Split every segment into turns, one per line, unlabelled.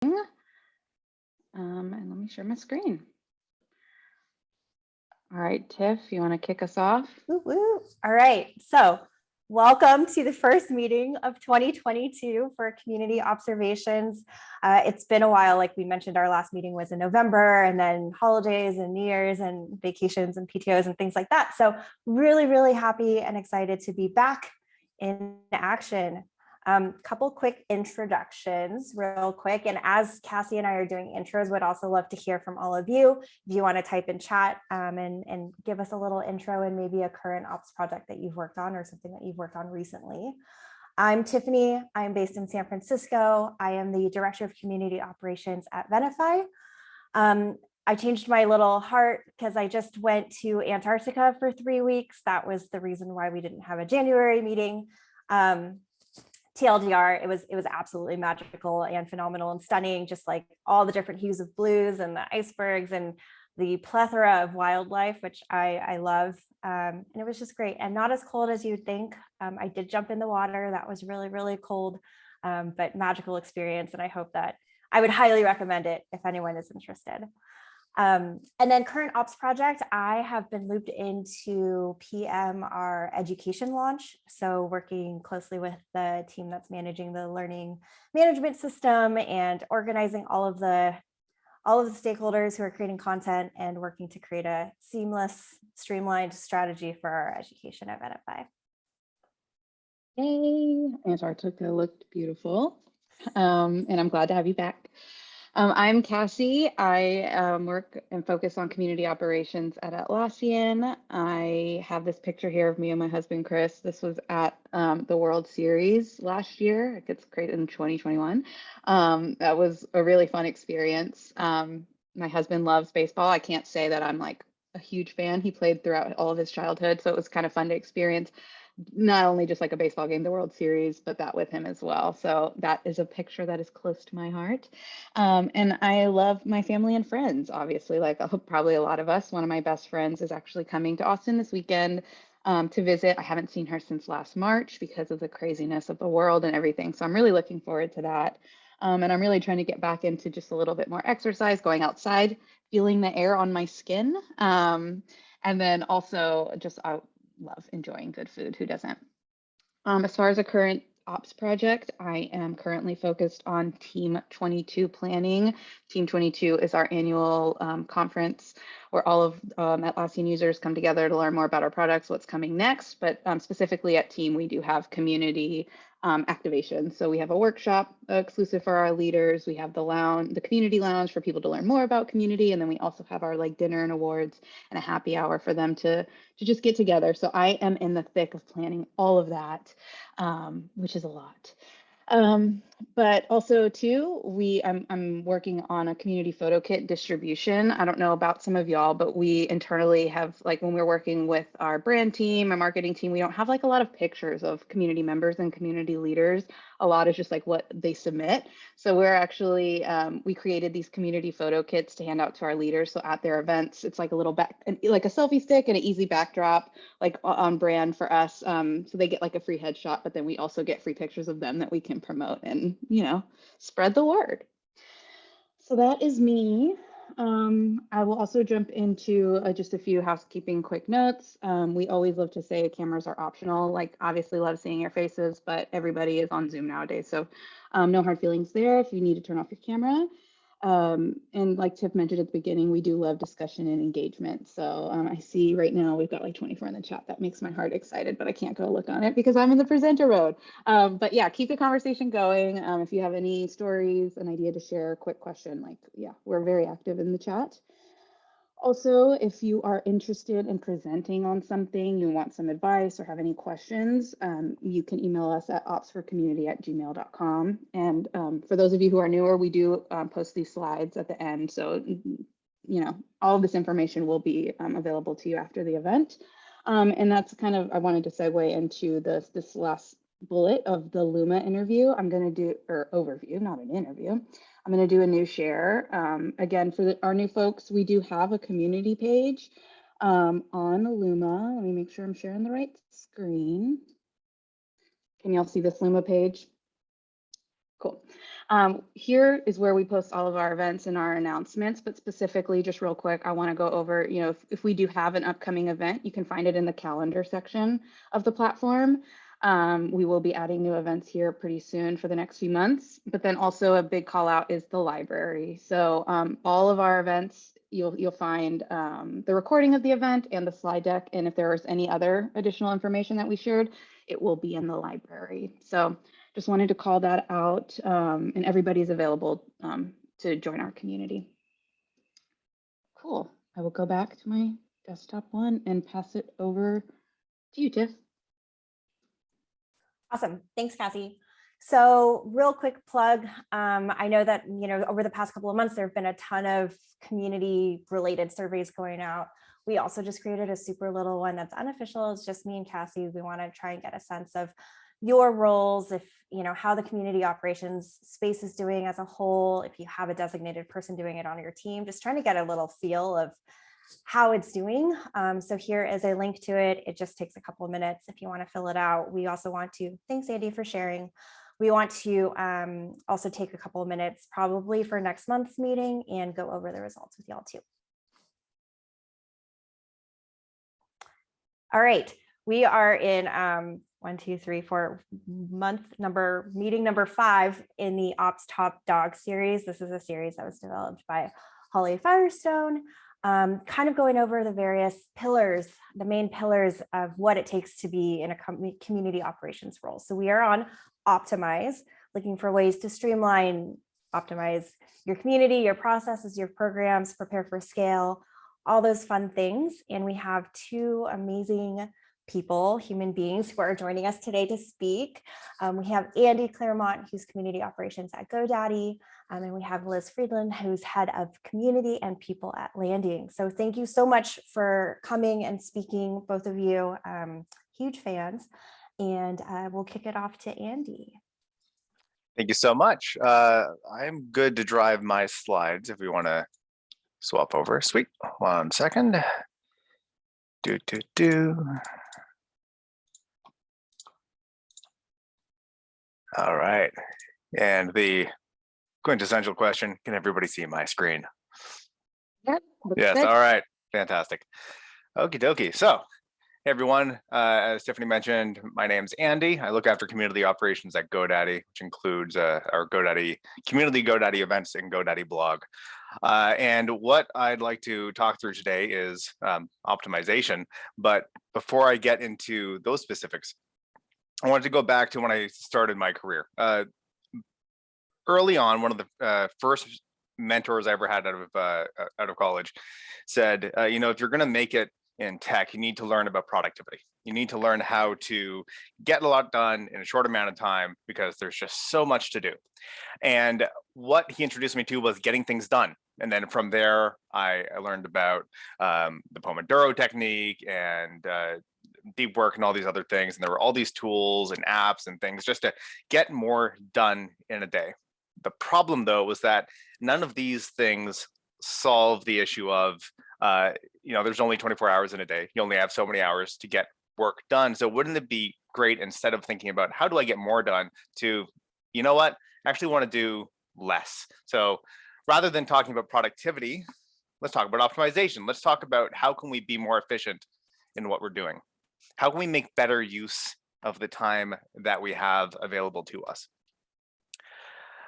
And let me share my screen. All right, Tiff, you want to kick us off?
Woo woo. All right, so welcome to the first meeting of 2022 for Community Observations. It's been a while, like we mentioned, our last meeting was in November, and then holidays and New Year's and vacations and PTOs and things like that. So really happy and excited to be back in action. Couple quick introductions real quick. And as Cassie and I are doing intros, would also love to hear from all of you. If you want to type in chat and give us a little intro and maybe a current ops project that you've worked on or something that you've worked on recently. I'm Tiffany. I'm based in San Francisco. I am the Director of Community Operations at Venafi. I changed my little heart because I just went to Antarctica for 3 weeks. That was the reason why we didn't have a January meeting. TLDR, it was absolutely magical and phenomenal and stunning, just like all the different hues of blues and the icebergs and the plethora of wildlife, which I love. And it was just great and not as cold as you'd think. I did jump in the water. That was really cold, but magical experience. And I hope that I would highly recommend it if anyone is interested. And then current ops project, I have been looped into PM our education launch. So working closely with the team that's managing the learning management system and organizing all of the stakeholders who are creating content and working to create a seamless, streamlined strategy for our education at Venafi.
Yay, Antarctica looked beautiful. And I'm glad to have you back. I'm Cassie. I work and focus on community operations at Atlassian. I have this picture here of me and my husband, Chris. This was at the World Series last year. It gets created in 2021. That was a really fun experience. My husband loves baseball. I can't say that I'm like a huge fan. He played throughout all of his childhood, so it was kind of fun to experience not only just like a baseball game, the World Series, but that with him as well. So that is a picture that is close to my heart. And I love my family and friends, obviously, like probably a lot of us. One of my best friends is actually coming to Austin this weekend to visit. I haven't seen her since last March because of the craziness of the world and everything. So I'm really looking forward to that. And I'm really trying to get back into just a little bit more exercise, going outside, feeling the air on my skin. And then also just love enjoying good food. Who doesn't? As far as a current ops project, I am currently focused on Team 22 planning. Team 22 is our annual conference where all of Atlassian users come together to learn more about our products, what's coming next. But specifically at Team, we do have community activation. So we have a workshop exclusive for our leaders. We have the lounge, the community lounge for people to learn more about community. And then we also have our like dinner and awards and a happy hour for them to just get together. So I am in the thick of planning all of that, which is a lot. But also too, I'm working on a community photo kit distribution. I don't know about some of y'all, but we internally have, like when we're working with our brand team, our marketing team, we don't have like a lot of pictures of community members and community leaders. A lot is just like what they submit. So we're actually, we created these community photo kits to hand out to our leaders. So at their events, it's like a little like a selfie stick and an easy backdrop, like on brand for us. So they get like a free headshot, but then we also get free pictures of them that we can promote and, you know, spread the word. So that is me. I will also jump into just a few housekeeping quick notes. We always love to say cameras are optional, like obviously love seeing your faces, but everybody is on Zoom nowadays. So no hard feelings there if you need to turn off your camera. And like Tiff mentioned at the beginning, we do love discussion and engagement. So I see right now we've got like 24 in the chat. That makes my heart excited, but I can't go look on it because I'm in the presenter mode. But yeah, keep the conversation going. If you have any stories, an idea to share, a quick question, like, yeah, we're very active in the chat. Also, if you are interested in presenting on something, you want some advice or have any questions, you can email us at opsforcommunity@gmail.com. And for those of you who are newer, we do post these slides at the end. So, you know, all of this information will be available to you after the event. And that's kind of, I wanted to segue into this last bullet of the Luma interview. I'm going to do, or overview, not an interview. I'm going to do a new share. Again, for our new folks, we do have a community page on Luma. Let me make sure I'm sharing the right screen. Can y'all see this Luma page? Cool. Here is where we post all of our events and our announcements, but specifically, just real quick, I want to go over, if we do have an upcoming event, you can find it in the calendar section of the platform. We will be adding new events here pretty soon for the next few months, but then also a big call out is the library. So all of our events, you'll find the recording of the event and the slide deck. And if there was any other additional information that we shared, it will be in the library. So just wanted to call that out, and everybody's available to join our community. Cool. I will go back to my desktop one and pass it over to you, Tiff.
Awesome. Thanks, Cassie. So real quick plug. I know that, over the past couple of months, there have been a ton of community related surveys going out. We also just created a super little one that's unofficial. It's just me and Cassie. We want to try and get a sense of your roles, if how the community operations space is doing as a whole, if you have a designated person doing it on your team, just trying to get a little feel of how it's doing. So here is a link to it. It just takes a couple of minutes if you want to fill it out. We also want to, thanks Andy for sharing. We want to also take a couple of minutes probably for next month's meeting and go over the results with y'all too. All right, we are in meeting number 5 in the Ops Top Dog series. This is a series that was developed by Holly Firestone, kind of going over the various pillars, the main pillars of what it takes to be in a community operations role. So we are on Optimize, looking for ways to streamline, optimize your community, your processes, your programs, prepare for scale, all those fun things. And we have 2 amazing people, human beings who are joining us today to speak. We have Andy Claremont, who's community operations at GoDaddy, and we have Liz Friedland, who's head of community and people at Landing. So thank you so much for coming and speaking, both of you, huge fans, and we'll kick it off to Andy.
Thank you so much. I'm good to drive my slides if we want to swap over. Sweet. 1 second. All right. And the quintessential question, can everybody see my screen?
Yep.
Yes.
Good.
All right. Fantastic. Okie dokie. So, hey everyone, as Tiffany mentioned, my name's Andy. I look after community operations at GoDaddy, which includes our GoDaddy community, GoDaddy events, and GoDaddy blog. And what I'd like to talk through today is optimization. But before I get into those specifics, I wanted to go back to when I started my career. Early on, one of the first mentors I ever had out of college said, if you're going to make it in tech, you need to learn about productivity. You need to learn how to get a lot done in a short amount of time because there's just so much to do. And what he introduced me to was getting things done. And then from there, I learned about the Pomodoro technique and deep work and all these other things. And there were all these tools and apps and things just to get more done in a day. The problem, though, was that none of these things solve the issue of, there's only 24 hours in a day. You only have so many hours to get work done. So wouldn't it be great, instead of thinking about how do I get more done, to, I actually want to do less. So rather than talking about productivity, let's talk about optimization. Let's talk about how can we be more efficient in what we're doing? How can we make better use of the time that we have available to us?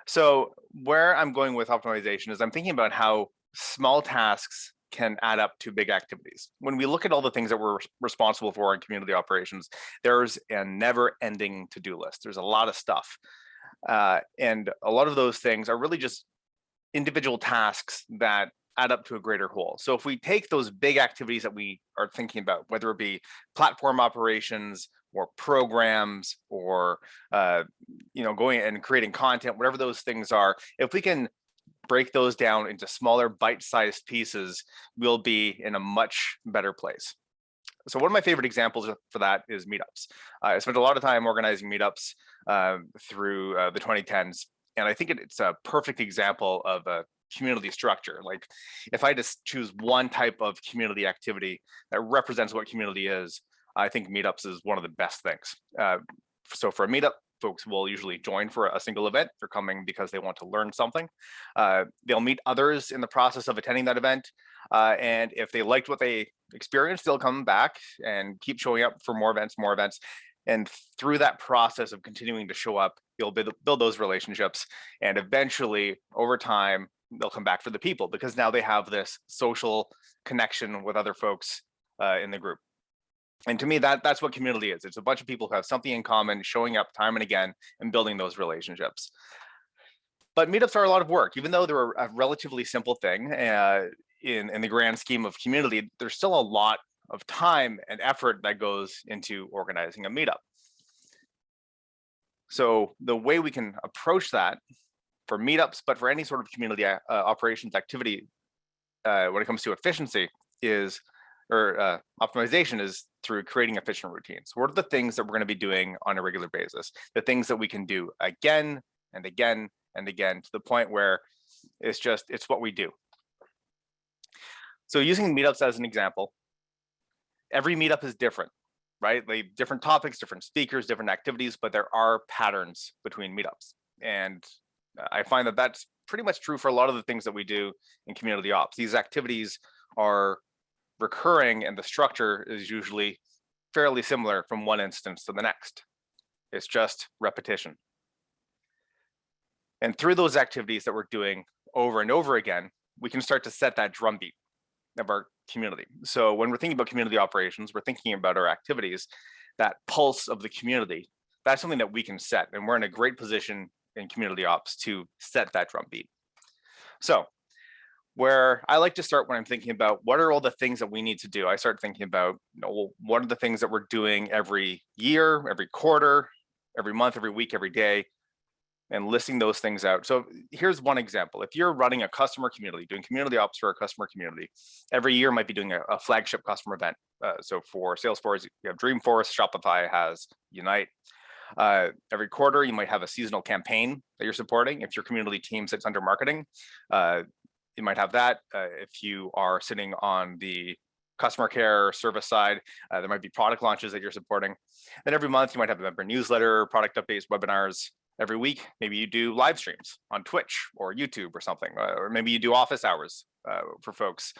So where I'm going with optimization is I'm thinking about how small tasks can add up to big activities. When we look at all the things that we're responsible for in community operations, there's a never-ending to-do list. There's a lot of stuff. And a lot of those things are really just individual tasks that add up to a greater whole. So if we take those big activities that we are thinking about, whether it be platform operations or programs or going and creating content, whatever those things are, if we can break those down into smaller bite-sized pieces, we'll be in a much better place. So one of my favorite examples for that is meetups. I spent a lot of time organizing meetups through the 2010s, and I think it's a perfect example of a community structure. Like if I just choose one type of community activity that represents what community is, I think meetups is one of the best things. So for a meetup, folks will usually join for a single event. They're coming because they want to learn something. They'll meet others in the process of attending that event. And if they liked what they experienced, they'll come back and keep showing up for more events. And through that process of continuing to show up, you'll build those relationships. And eventually, over time, they'll come back for the people, because now they have this social connection with other folks in the group. And to me, that's what community is. It's a bunch of people who have something in common, showing up time and again and building those relationships. But meetups are a lot of work. Even though they're a relatively simple thing in the grand scheme of community, there's still a lot of time and effort that goes into organizing a meetup. So the way we can approach that for meetups, but for any sort of community operations activity, when it comes to efficiency optimization, is through creating efficient routines. What are the things that we're going to be doing on a regular basis? The things that we can do again and again and again, to the point where it's what we do. So using meetups as an example, every meetup is different, right? Like different topics, different speakers, different activities, but there are patterns between meetups. And I find that that's pretty much true for a lot of the things that we do in community ops. These activities are recurring, and the structure is usually fairly similar from one instance to the next. It's just repetition. And through those activities that we're doing over and over again, we can start to set that drumbeat of our community. So when we're thinking about community operations, we're thinking about our activities, that pulse of the community. That's something that we can set, and we're in a great position in community ops to set that drumbeat. So where I like to start when I'm thinking about what are all the things that we need to do, I start thinking about, what are the things that we're doing every year, every quarter, every month, every week, every day, and listing those things out. So here's one example. If you're running a customer community, doing community ops for a customer community, every year might be doing a flagship customer event. So for Salesforce, you have Dreamforce, Shopify has Unite. Every quarter, you might have a seasonal campaign that you're supporting. If your community team sits under marketing, you might have that. If you are sitting on the customer care service side, there might be product launches that you're supporting. Then every month, you might have a member newsletter, product updates, webinars. Every week, maybe you do live streams on Twitch or YouTube or something, or maybe you do office hours for folks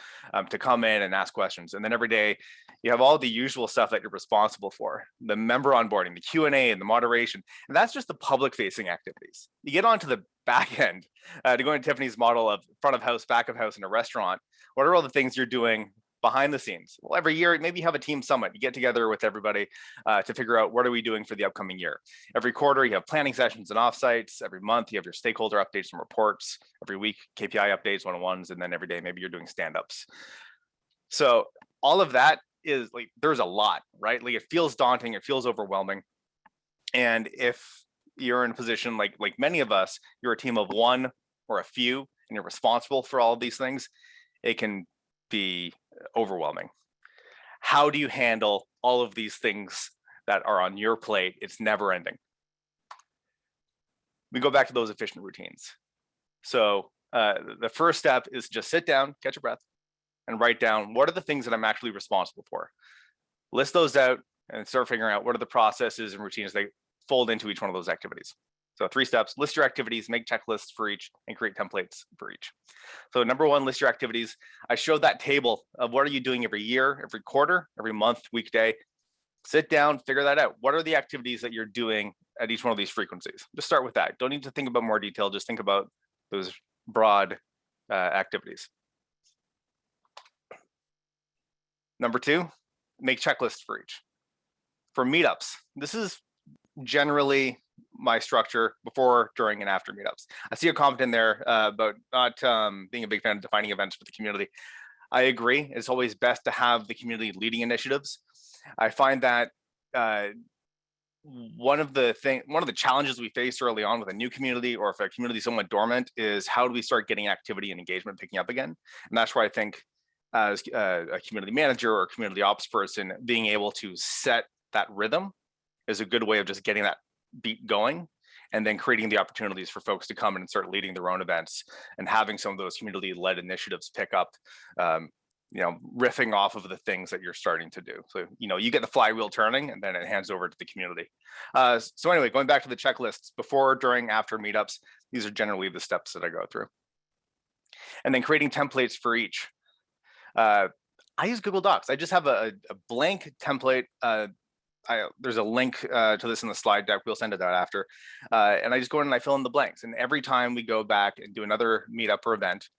to come in and ask questions. And then every day, you have all the usual stuff that you're responsible for, the member onboarding, the Q&A, and the moderation. And that's just the public-facing activities. You get onto the back end, to go into Tiffany's model of front of house, back of house in a restaurant. What are all the things you're doing behind the scenes? Well, every year, maybe you have a team summit. You get together with everybody to figure out what are we doing for the upcoming year. Every quarter, you have planning sessions and offsites. Every month, you have your stakeholder updates and reports. Every week, KPI updates, one-on-ones, and then every day, maybe you're doing stand-ups. So all of that is like, there's a lot, right? Like it feels daunting, it feels overwhelming. And if you're in a position like many of us, you're a team of one or a few, and you're responsible for all of these things, it can be overwhelming. How do you handle all of these things that are on your plate? It's never ending. We go back to those efficient routines. So the first step is just sit down, catch your breath, and write down what are the things that I'm actually responsible for. List those out and start figuring out what are the processes and routines that fold into each one of those activities. So 3 steps: list your activities, make checklists for each, and create templates for each. So number 1, list your activities. I showed that table of what are you doing every year, every quarter, every month, weekday. Sit down, figure that out. What are the activities that you're doing at each one of these frequencies? Just start with that. Don't need to think about more detail. Just think about those broad activities. Number 2, make checklists for each. For meetups, this is generally my structure before, during, and after meetups. I see a comment in there about not being a big fan of defining events for the community. I agree. It's always best to have the community leading initiatives. I find that one of the challenges we face early on with a new community, or if a community is somewhat dormant, is how do we start getting activity and engagement picking up again? And that's where I think as a community manager or community ops person, being able to set that rhythm is a good way of just getting that beat going, and then creating the opportunities for folks to come in and start leading their own events and having some of those community-led initiatives pick up riffing off of the things that you're starting to do. So, you get the flywheel turning and then it hands over to the community. So anyway, going back to the checklists, before, during, after meetups, these are generally the steps that I go through. And then creating templates for each. I use Google Docs. I just have a blank template. There's a link to this in the slide deck. We'll send it out after. And I just go in and I fill in the blanks. And every time we go back and do another meetup or event,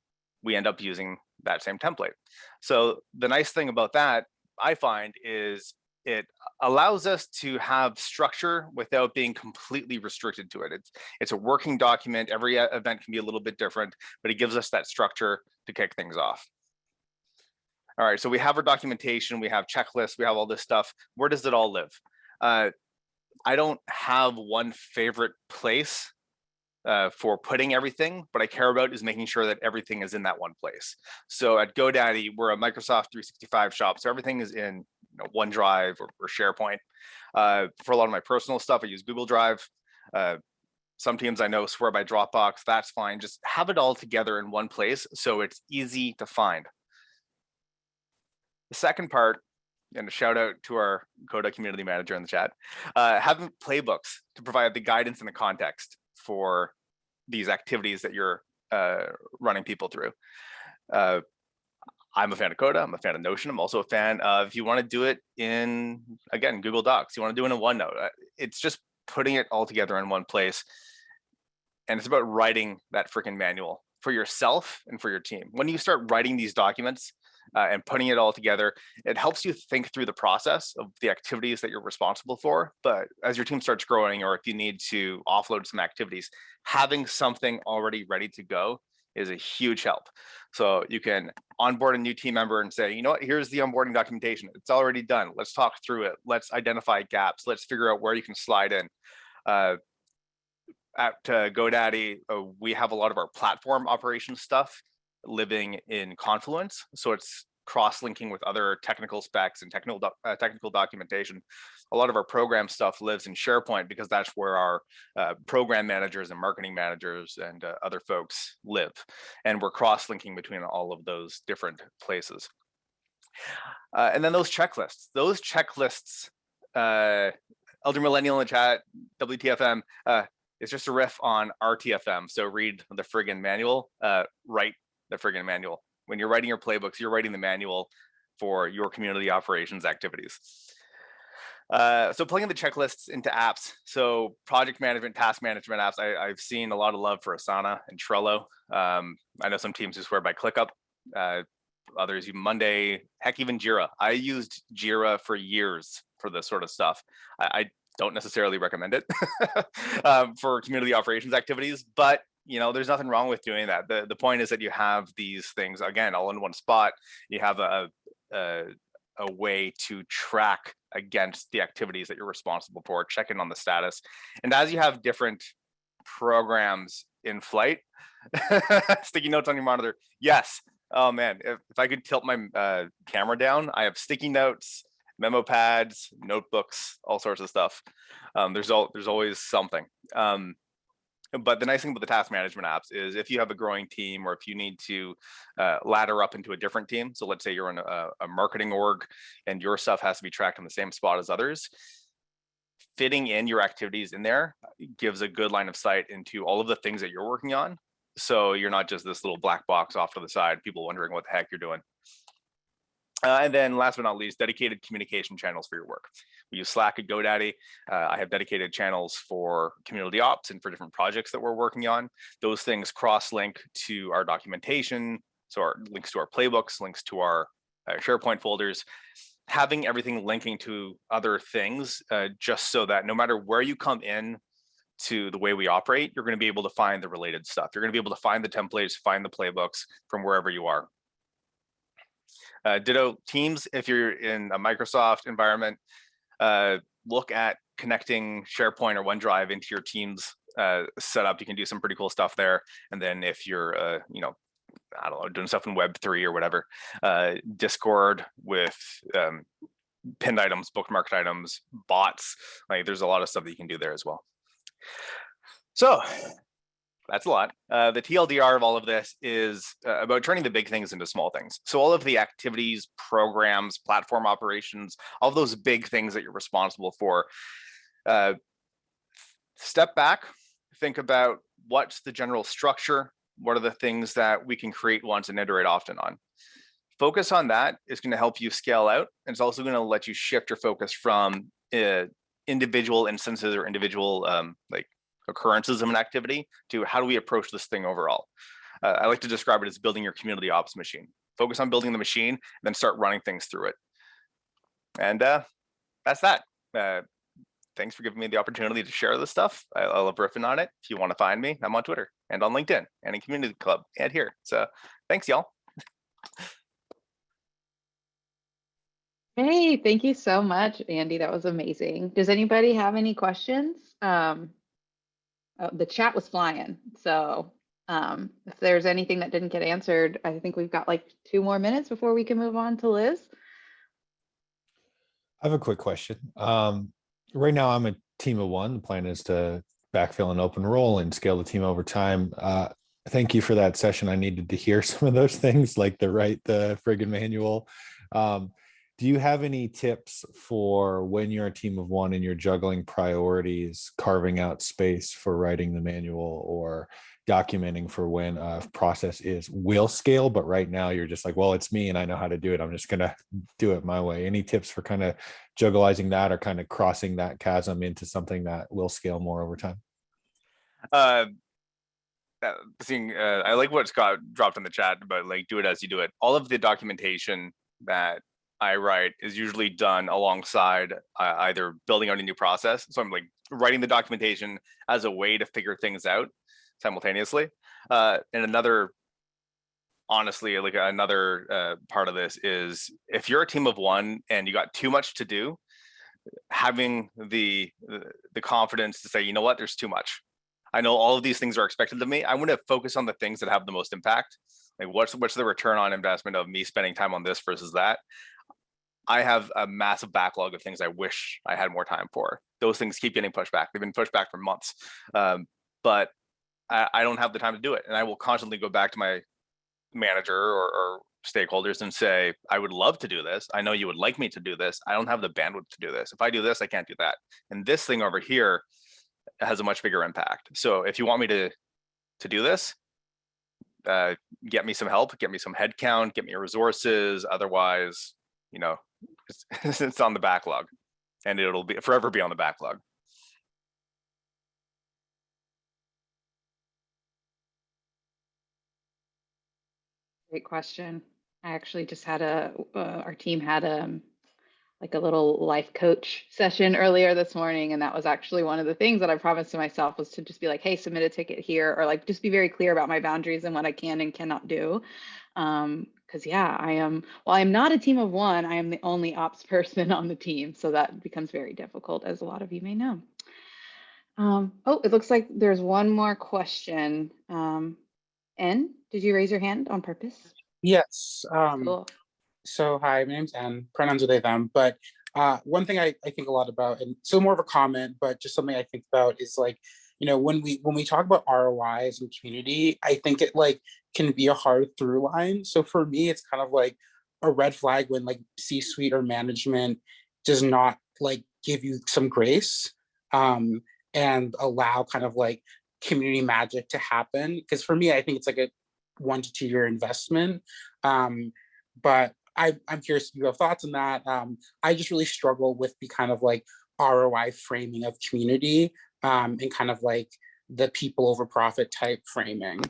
we end up using that same template. So the nice thing about that, I find, is it allows us to have structure without being completely restricted to it. It's a working document. Every event can be a little bit different, but it gives us that structure to kick things off. All right, so we have our documentation, we have checklists, we have all this stuff. Where does it all live? I don't have one favorite place for putting everything. What I care about is making sure that everything is in that one place. So at GoDaddy, we're a Microsoft 365 shop, so everything is in OneDrive or SharePoint. For a lot of my personal stuff, I use Google Drive. Some teams I know swear by Dropbox. That's fine. Just have it all together in one place so it's easy to find. The second part, and a shout out to our Coda community manager in the chat, having playbooks to provide the guidance and the context for these activities that you're running people through. I'm a fan of Coda, I'm a fan of Notion, I'm also a fan of, if you want to do it in, again, Google Docs, you want to do it in OneNote, it's just putting it all together in one place. And it's about writing that freaking manual for yourself and for your team. When you start writing these documents, and putting it all together, it helps you think through the process of the activities that you're responsible for. But as your team starts growing, or if you need to offload some activities, having something already ready to go is a huge help. So you can onboard a new team member and say, you know what, here's the onboarding documentation. It's already done. Let's talk through it. Let's identify gaps. Let's figure out where you can slide in. At GoDaddy, we have a lot of our platform operations stuff living in Confluence, so it's cross-linking with other technical specs and technical documentation. A lot of our program stuff lives in SharePoint because that's where our program managers and marketing managers and other folks live, and we're cross-linking between all of those different places. And then those checklists. Elder Millennial in the chat, WTFM, it's just a riff on RTFM. So read the friggin' manual, write the friggin' manual. When you're writing your playbooks, you're writing the manual for your community operations activities. So plugging the checklists into apps. So project management, task management apps. I've seen a lot of love for Asana and Trello. I know some teams who swear by ClickUp. Others use Monday, heck, even Jira. I used Jira for years for this sort of stuff. I don't necessarily recommend it for community operations activities, but there's nothing wrong with doing that. The point is that you have these things, again, all in one spot. You have a way to track against the activities that you're responsible for, check in on the status. And as you have different programs in flight, sticky notes on your monitor. Yes. Oh man, if I could tilt my camera down, I have sticky notes, memo pads, notebooks, all sorts of stuff. There's always something. But the nice thing about the task management apps is if you have a growing team, or if you need to ladder up into a different team. So let's say you're in a marketing org and your stuff has to be tracked in the same spot as others. Fitting in your activities in there gives a good line of sight into all of the things that you're working on. So you're not just this little black box off to the side, people wondering what the heck you're doing. And then last but not least, dedicated communication channels for your work. We use Slack at GoDaddy. I have dedicated channels for community ops and for different projects that we're working on. Those things cross-link to our documentation, so our links to our playbooks, links to our SharePoint folders, having everything linking to other things, just so that no matter where you come in to the way we operate, you're going to be able to find the related stuff. You're going to be able to find the templates, find the playbooks from wherever you are. Ditto Teams, if you're in a Microsoft environment, look at connecting SharePoint or OneDrive into your Teams setup. You can do some pretty cool stuff there. And then if you're, I don't know, doing stuff in Web3 or whatever, Discord with pinned items, bookmarked items, bots, like there's a lot of stuff that you can do there as well. So That's a lot. The TLDR of all of this is about turning the big things into small things. So all of the activities, programs, platform operations, all of those big things that you're responsible for, step back, think about what's the general structure, what are the things that we can create once and iterate often on. Focus on that is going to help you scale out, and it's also going to let you shift your focus from individual instances or individual like occurrences of an activity to how do we approach this thing overall. I like to describe it as building your community ops machine. Focus on building the machine, and then start running things through it. And that's that. Thanks for giving me the opportunity to share this stuff. I love riffing on it. If you want to find me, I'm on Twitter and on LinkedIn and in Community Club and here. So thanks, y'all.
Hey, thank you so much, Andy. That was amazing. Does anybody have any questions? The chat was flying. So if there's anything that didn't get answered, I think we've got like 2 more minutes before we can move on to Liz.
I have a quick question. Right now, I'm a team of 1. The plan is to backfill an open role and scale the team over time. Thank you for that session. I needed to hear some of those things, like the friggin' manual. Do you have any tips for when you're a team of 1 and you're juggling priorities, carving out space for writing the manual or documenting for when a process will scale, but right now you're just like, well, it's me and I know how to do it. I'm just going to do it my way. Any tips for kind of juggling that or kind of crossing that chasm into something that will scale more over time?
I like what Scott dropped in the chat about like do it as you do it. All of the documentation that I write is usually done alongside either building out a new process. So I'm like writing the documentation as a way to figure things out simultaneously. And another part of this is if you're a team of 1 and you got too much to do, having the confidence to say, you know what, there's too much. I know all of these things are expected of me. I want to focus on the things that have the most impact. Like what's the return on investment of me spending time on this versus that? I have a massive backlog of things I wish I had more time for. Those things keep getting pushed back. They've been pushed back for months, but I don't have the time to do it. And I will constantly go back to my manager or stakeholders and say, I would love to do this. I know you would like me to do this. I don't have the bandwidth to do this. If I do this, I can't do that. And this thing over here has a much bigger impact. So if you want me to do this, get me some help, get me some headcount, get me resources. Otherwise, it's on the backlog and it'll be forever be on the backlog.
Great question. I actually just had our team had like a little life coach session earlier this morning. And that was actually one of the things that I promised to myself was to just be like, hey, submit a ticket here, or like, just be very clear about my boundaries and what I can and cannot do. Because yeah, while I'm not a team of 1, I am the only ops person on the team. So that becomes very difficult, as a lot of you may know. Oh, it looks like there's one more question. N, did you raise your hand on purpose?
Yes.
Cool.
So hi, my name's N, pronouns are they, them. But one thing I think a lot about, and so more of a comment, but just something I think about is like, when we talk about ROIs and community, I think it like can be a hard through line. So for me, it's kind of like a red flag when like C-suite or management does not like give you some grace and allow kind of like community magic to happen. Because for me, I think it's like a 1 to 2 year investment. But I'm curious if you have thoughts on that. I just really struggle with the kind of like ROI framing of community and kind of like the people over profit type framing.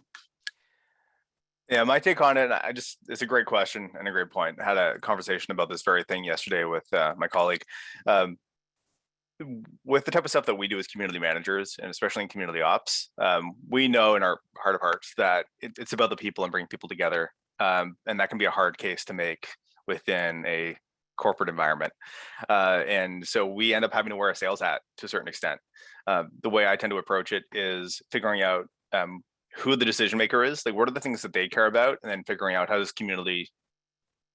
Yeah, my take on it, it's a great question and a great point. I had a conversation about this very thing yesterday with my colleague. With the type of stuff that we do as community managers, and especially in community ops, we know in our heart of hearts that it's about the people and bringing people together. And that can be a hard case to make within a corporate environment. And so we end up having to wear a sales hat to a certain extent. The way I tend to approach it is figuring out who the decision maker is, like what are the things that they care about, and then figuring out how does community,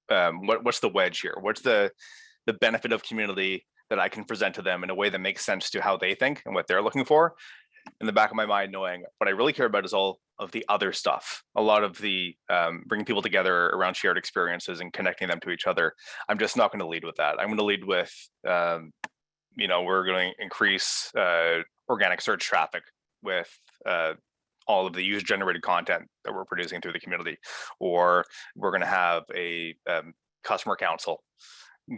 what's the wedge here? What's the benefit of community that I can present to them in a way that makes sense to how they think and what they're looking for. in the back of my mind knowing what I really care about is all of the other stuff, a lot of the bringing people together around shared experiences and connecting them to each other. I'm just not going to lead with that. I'm going to lead with, we're going to increase organic search traffic with all of the user generated content that we're producing through the community, or we're going to have a customer council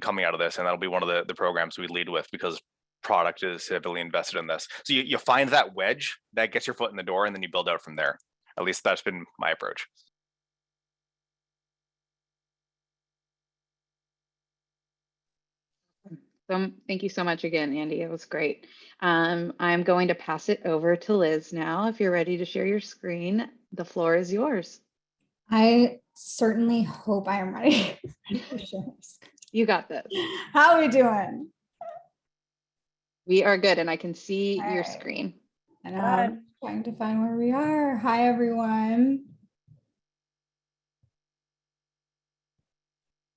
coming out of this, and that'll be one of the programs we lead with because product is heavily invested in this. So you find that wedge that gets your foot in the door, and then you build out from there. At least that's been my approach.
Thank you so much again, Andy. It was great. I'm going to pass it over to Liz now. If you're ready to share your screen, the floor is yours.
I certainly hope I am ready.
You got this.
How are we doing?
We are good, and I can see
All
your
right.
screen.
And I'm trying to find where we are. Hi, everyone.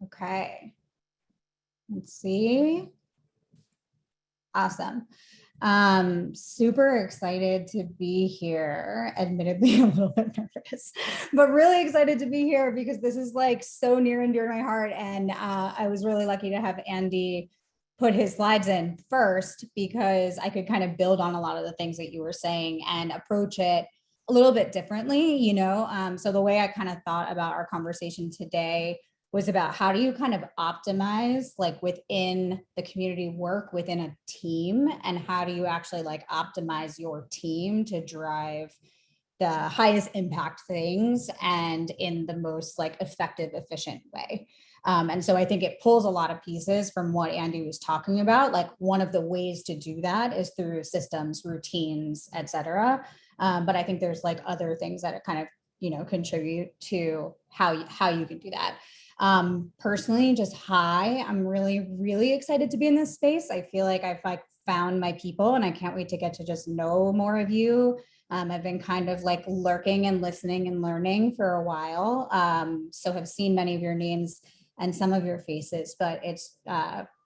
Okay. Let's see. Awesome. Super excited to be here. Admittedly, a little bit nervous, but really excited to be here because this is like so near and dear to my heart. And I was really lucky to have Andy put his slides in first because I could kind of build on a lot of the things that you were saying and approach it a little bit differently, you know? So the way I kind of thought about our conversation today was about how do you kind of optimize like within the community work within a team, and how do you actually like optimize your team to drive the highest impact things and in the most like effective, efficient way. And so I think it pulls a lot of pieces from what Andy was talking about. Like one of the ways to do that is through systems, routines, et cetera. But I think there's like other things that kind of, contribute to how you can do that. Personally, just hi, I'm really, really excited to be in this space. I feel like I've like found my people and I can't wait to get to just know more of you. I've been kind of like lurking and listening and learning for a while. So have seen many of your names and some of your faces, but it's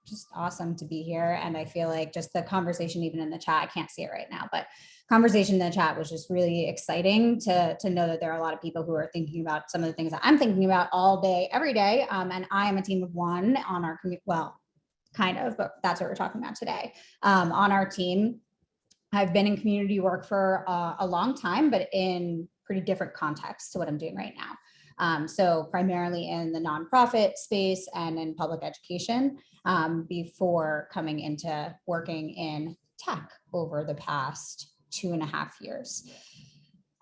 just awesome to be here. And I feel like just the conversation, even in the chat, I can't see it right now, but conversation in the chat was just really exciting to know that there are a lot of people who are thinking about some of the things that I'm thinking about all day, every day. And I am a team of one on our community, well, kind of, but that's what we're talking about today. On our team, I've been in community work for a long time, but in pretty different contexts to what I'm doing right now. So primarily in the nonprofit space and in public education before coming into working in tech over the past 2.5 years.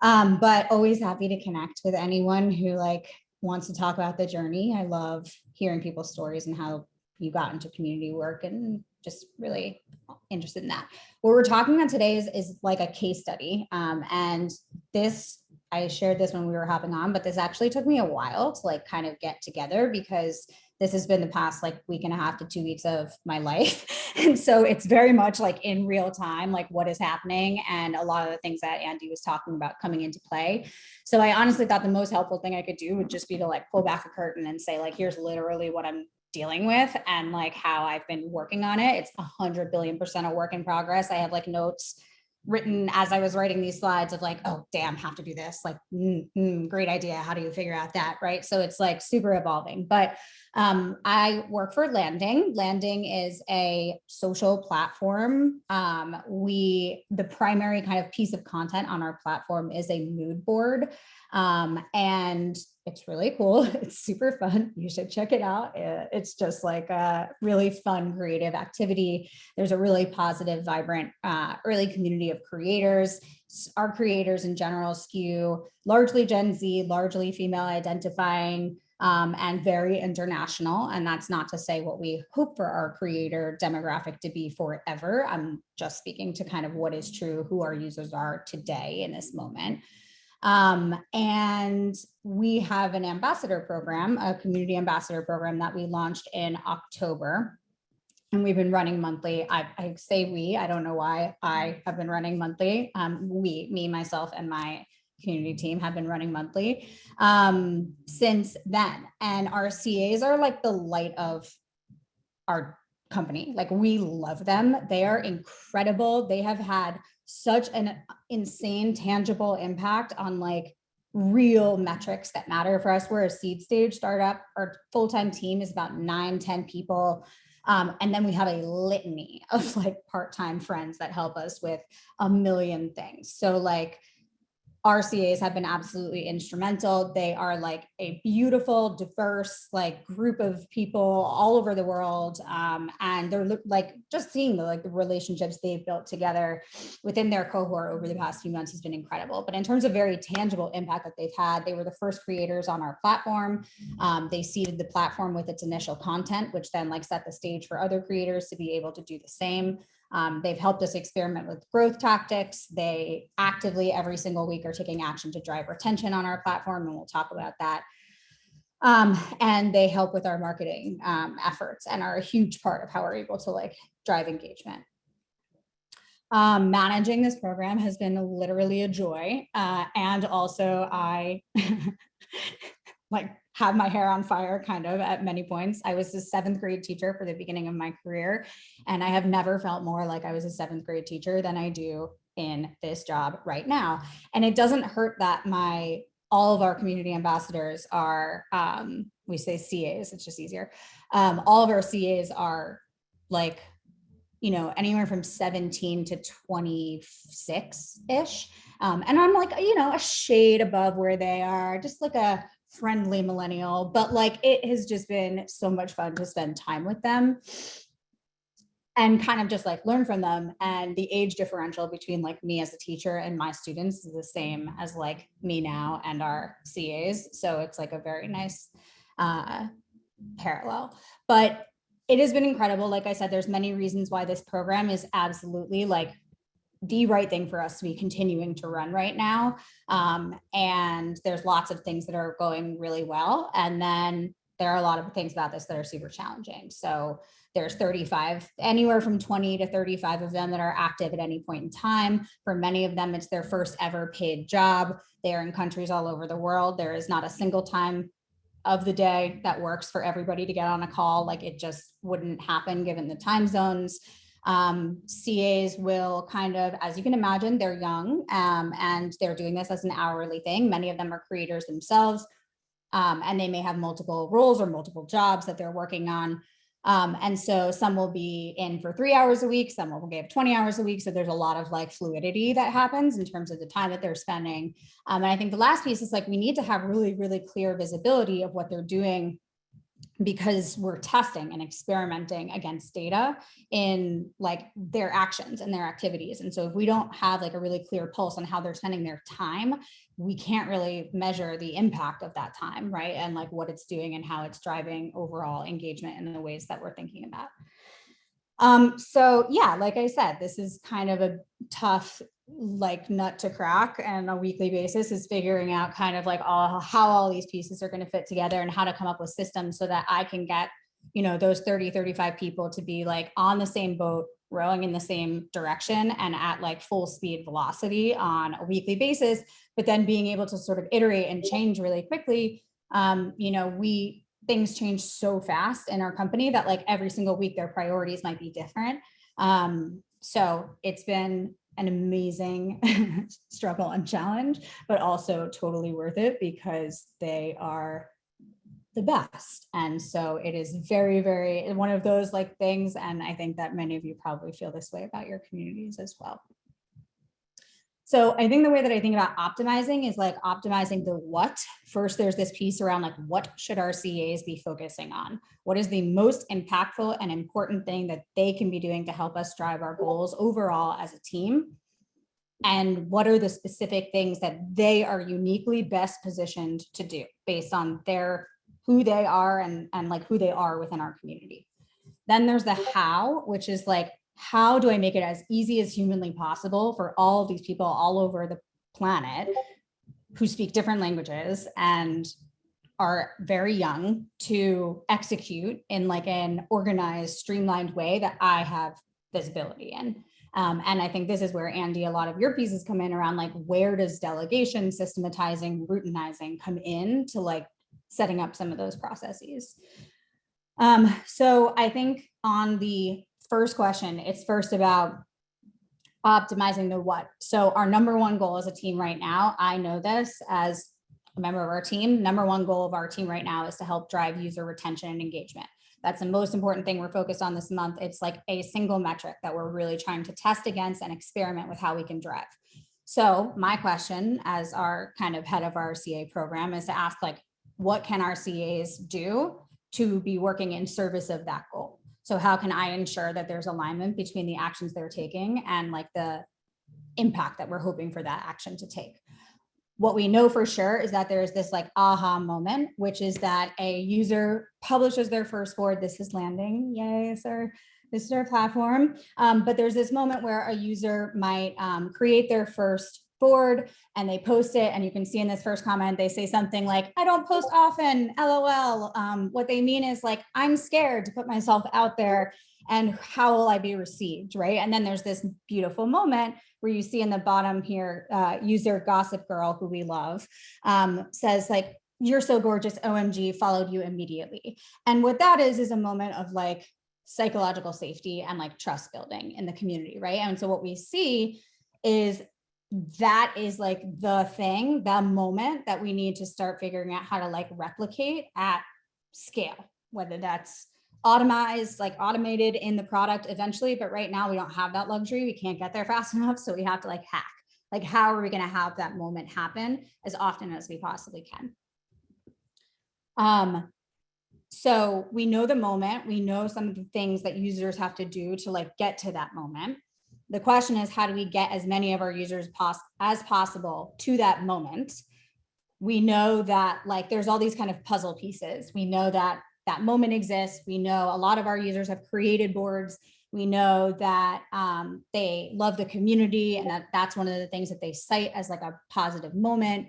But always happy to connect with anyone who like wants to talk about the journey. I love hearing people's stories and how you got into community work and just really interested in that. What we're talking about today is like a case study. And this, I shared this when we were hopping on, but this actually took me a while to like kind of get together because this has been the past like week and a half to 2 weeks of my life. And so it's very much like in real time, like what is happening and a lot of the things that Andy was talking about coming into play. So I honestly thought the most helpful thing I could do would just be to like pull back a curtain and say like, here's literally what I'm dealing with and like how I've been working on it. It's 100 billion% a work in progress. I have like notes written as I was writing these slides of like, oh, damn, have to do this. Like, great idea. How do you figure out that? Right. So it's like super evolving, but I work for Landing. Landing is a social platform. The primary kind of piece of content on our platform is a mood board. And it's really cool. It's super fun. You should check it out. It's just like a really fun, creative activity. There's a really positive, vibrant, early community of creators. Our creators in general skew largely Gen Z, largely female identifying, and very international. And that's not to say what we hope for our creator demographic to be forever. I'm just speaking to kind of what is true, who our users are today in this moment. And we have an ambassador program, a community ambassador program that we launched in October. And we've been running monthly. I say we, I don't know why I have been running monthly. Me, myself, and my community team have been running monthly since then. And our CAs are like the light of our company. Like we love them. They are incredible. They have had such an insane tangible impact on like real metrics that matter for us. We're a seed stage startup. Our full-time team is about 9-10 people. And then we have a litany of like part-time friends that help us with a million things. So like our CAs have been absolutely instrumental. They are like a beautiful, diverse, like group of people all over the world. And they're like just seeing the relationships they've built together within their cohort over the past few months has been incredible. But in terms of very tangible impact that they've had, they were the first creators on our platform. They seeded the platform with its initial content, which then like set the stage for other creators to be able to do the same. They've helped us experiment with growth tactics. They actively every single week are taking action to drive retention on our platform, and we'll talk about that. And they help with our marketing efforts and are a huge part of how we're able to like drive engagement. Managing this program has been literally a joy. And also I like have my hair on fire kind of at many points. I was a 7th grade teacher for the beginning of my career, and I have never felt more like I was a 7th grade teacher than I do in this job right now. And it doesn't hurt that all of our community ambassadors are, we say CAs, it's just easier. All of our CAs are like, you know, anywhere from 17 to 26-ish. And I'm like, you know, a shade above where they are, just like a friendly millennial, but like it has just been so much fun to spend time with them and kind of just like learn from them. And the age differential between like me as a teacher and my students is the same as like me now and our CAs. So it's like a very nice parallel, but it has been incredible. Like I said, there's many reasons why this program is absolutely like the right thing for us to be continuing to run right now. And there's lots of things that are going really well. And then there are a lot of things about this that are super challenging. So there's 35, anywhere from 20 to 35 of them that are active at any point in time. For many of them, it's their first ever paid job. They're in countries all over the world. There is not a single time of the day that works for everybody to get on a call. Like it just wouldn't happen given the time zones. CAs will kind of, as you can imagine, they're young and they're doing this as an hourly thing. Many of them are creators themselves, and they may have multiple roles or multiple jobs that they're working on. And so some will be in for 3 hours a week, some will give 20 hours a week. So there's a lot of like fluidity that happens in terms of the time that they're spending. And I think the last piece is like, we need to have really, really clear visibility of what they're doing, because we're testing and experimenting against data in like their actions and their activities. And so if we don't have like a really clear pulse on how they're spending their time, we can't really measure the impact of that time, right? And like what it's doing and how it's driving overall engagement in the ways that we're thinking about. So yeah, like I said, this is kind of a tough like nut to crack, and on a weekly basis is figuring out kind of like how all these pieces are going to fit together and how to come up with systems so that I can get, you know, those 30, 35 people to be like on the same boat, rowing in the same direction and at like full speed velocity on a weekly basis, but then being able to sort of iterate and change really quickly. You know, things change so fast in our company that like every single week their priorities might be different. So it's been an amazing struggle and challenge, but also totally worth it because they are the best. And so it is very, very one of those like things. And I think that many of you probably feel this way about your communities as well. So I think the way that I think about optimizing is like optimizing the what. First, there's this piece around like, what should our CAs be focusing on? What is the most impactful and important thing that they can be doing to help us drive our goals overall as a team? And what are the specific things that they are uniquely best positioned to do based on who they are and like who they are within our community? Then there's the how, which is like, how do I make it as easy as humanly possible for all of these people all over the planet who speak different languages and are very young to execute in like an organized, streamlined way that I have visibility in. And I think this is where, Andy, a lot of your pieces come in around like, where does delegation, systematizing, routinizing come in to like setting up some of those processes? So I think on the first question, it's first about optimizing the what. So our number one goal as a team right now, I know this as a member of our team, number one goal of our team right now is to help drive user retention and engagement. That's the most important thing we're focused on this month. It's like a single metric that we're really trying to test against and experiment with how we can drive. So my question as our kind of head of our CA program is to ask, like, what can our CAs do to be working in service of that goal? So how can I ensure that there's alignment between the actions they're taking and like the impact that we're hoping for that action to take? What we know for sure is that there's this like aha moment, which is that a user publishes their first board. This is landing, yay, sir. This is our platform. But there's this moment where a user might create their first board and they post it. And you can see in this first comment, they say something like, I don't post often, LOL. What they mean is like, I'm scared to put myself out there and how will I be received, right? And then there's this beautiful moment where you see in the bottom here, user Gossip Girl, who we love, says like, you're so gorgeous, OMG, followed you immediately. And what that is a moment of like psychological safety and like trust building in the community, right? And so what we see is that is like the thing, the moment that we need to start figuring out how to like replicate at scale, whether that's automated in the product eventually, but right now we don't have that luxury. We can't get there fast enough. So we have to like hack, like how are we going to have that moment happen as often as we possibly can? So we know the moment, we know some of the things that users have to do to like get to that moment. The question is, how do we get as many of our users as possible to that moment? We know that like there's all these kind of puzzle pieces. We know that that moment exists. We know a lot of our users have created boards. We know that they love the community and that's one of the things that they cite as like a positive moment.